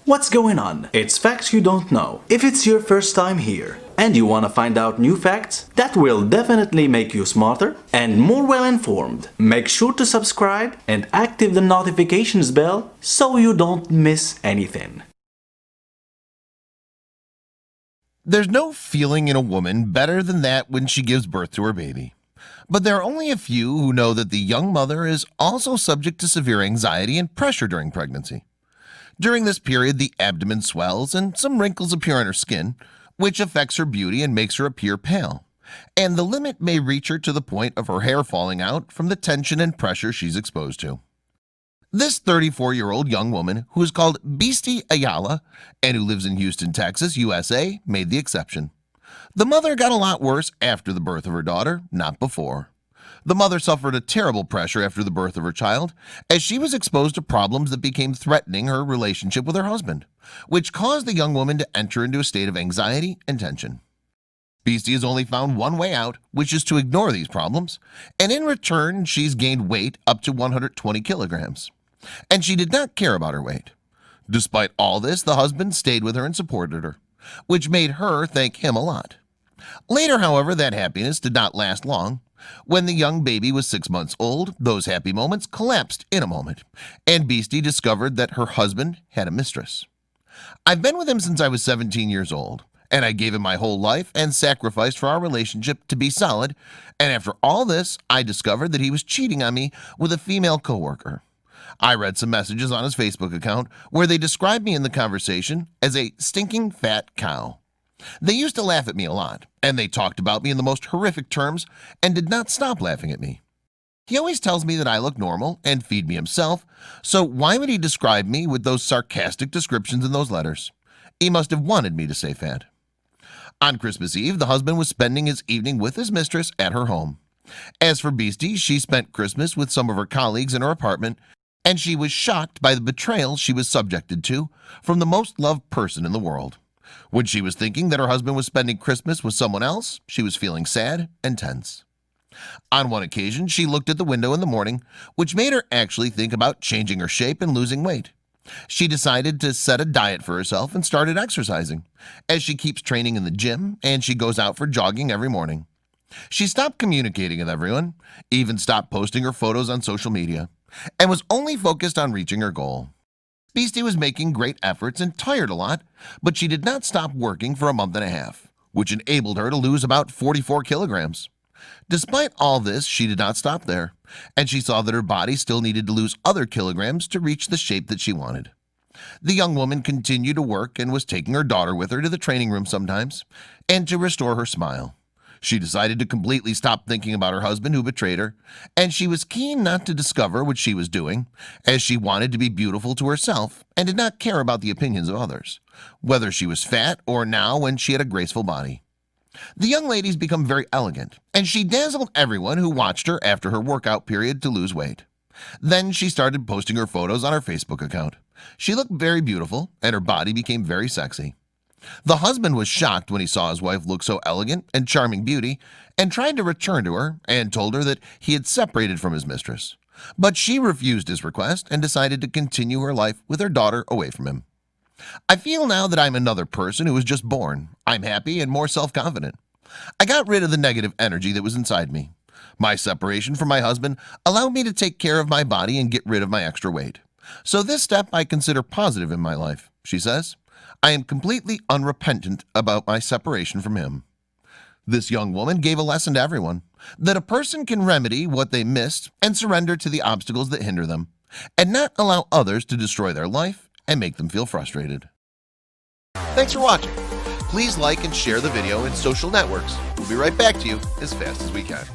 What's going on? It's facts you don't know. If it's your first time here and you want to find out new facts that will definitely make you smarter and more well informed, make sure to subscribe and activate the notifications bell so you don't miss anything. There's no feeling in a woman better than that when she gives birth to her baby. But there are only a few who know that the young mother is also subject to severe anxiety and pressure during pregnancy. During this period, the abdomen swells and some wrinkles appear on her skin, which affects her beauty and makes her appear pale. And the limit may reach her to the point of her hair falling out from the tension and pressure she's exposed to. This 34-year-old young woman, who is called Beastie Ayala and who lives in Houston, Texas, USA, made the exception. The mother got a lot worse after the birth of her daughter, not before. The mother suffered a terrible pressure after the birth of her child, as she was exposed to problems that became threatening her relationship with her husband, which caused the young woman to enter into a state of anxiety and tension. Beastie has only found one way out, which is to ignore these problems, and in return she's gained weight up to 120 kilograms. And she did not care about her weight. Despite all this, the husband stayed with her and supported her, which made her thank him a lot. Later, however, that happiness did not last long. When the young baby was 6 months old, those happy moments collapsed in a moment, and Beastie discovered that her husband had a mistress. I've been with him since I was 17 years old, and I gave him my whole life and sacrificed for our relationship to be solid, and after all this, I discovered that he was cheating on me with a female coworker. I read some messages on his Facebook account where they described me in the conversation as a stinking fat cow. They used to laugh at me a lot, and they talked about me in the most horrific terms and did not stop laughing at me. He always tells me that I look normal and feed me himself, so why would he describe me with those sarcastic descriptions in those letters? He must have wanted me to say fat. On Christmas Eve, the husband was spending his evening with his mistress at her home. As for Beastie, she spent Christmas with some of her colleagues in her apartment, and she was shocked by the betrayal she was subjected to from the most loved person in the world. When she was thinking that her husband was spending Christmas with someone else, she was feeling sad and tense. On one occasion, she looked at the window in the morning, which made her actually think about changing her shape and losing weight. She decided to set a diet for herself and started exercising, as she keeps training in the gym and she goes out for jogging every morning. She stopped communicating with everyone, even stopped posting her photos on social media, and was only focused on reaching her goal. Beastie was making great efforts and tired a lot, but she did not stop working for a month and a half, which enabled her to lose about 44 kilograms. Despite all this, she did not stop there, and she saw that her body still needed to lose other kilograms to reach the shape that she wanted. The young woman continued to work and was taking her daughter with her to the training room sometimes, and to restore her smile. She decided to completely stop thinking about her husband who betrayed her, and she was keen not to discover what she was doing, as she wanted to be beautiful to herself and did not care about the opinions of others, whether she was fat or now when she had a graceful body. The young lady's become very elegant, and she dazzled everyone who watched her after her workout period to lose weight. Then she started posting her photos on her Facebook account. She looked very beautiful, and her body became very sexy. The husband was shocked when he saw his wife look so elegant and charming beauty, and tried to return to her and told her that he had separated from his mistress. But she refused his request and decided to continue her life with her daughter away from him. I feel now that I'm another person who was just born. I'm happy and more self-confident. I got rid of the negative energy that was inside me. My separation from my husband allowed me to take care of my body and get rid of my extra weight. So this step I consider positive in my life, she says. I am completely unrepentant about my separation from him. This young woman gave a lesson to everyone, that a person can remedy what they missed and surrender to the obstacles that hinder them, and not allow others to destroy their life and make them feel frustrated. Thanks for watching. Please like and share the video in social networks. We'll be right back to you as fast as we can.